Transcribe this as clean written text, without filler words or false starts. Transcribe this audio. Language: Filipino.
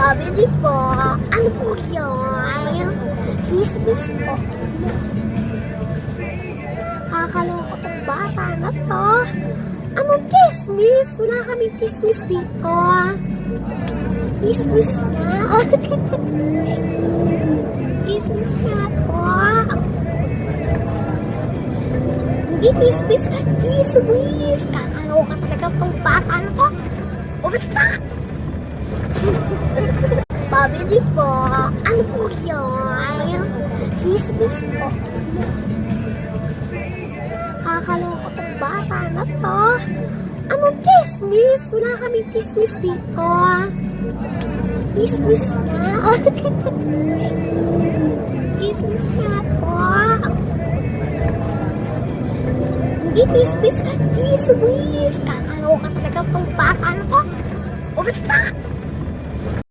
Pabili po. Ano po yun? Chismis po. Kakaloka tong bata na to. Anong chismis? Wala kaming chismis dito. Chismis na. Chismis na po. Hindi chismis. Chismis. Kakaloka talaga tong bata na to. Basta! Pabili po. Ano po yun? Chismis po. Kakaloka tong bata na to. Anong chismis? Wala kaming chismis dito. Chismis na. Chismis na po. Hindi chismis. Chismis. Kakaloka talaga tong bata na to. Basta!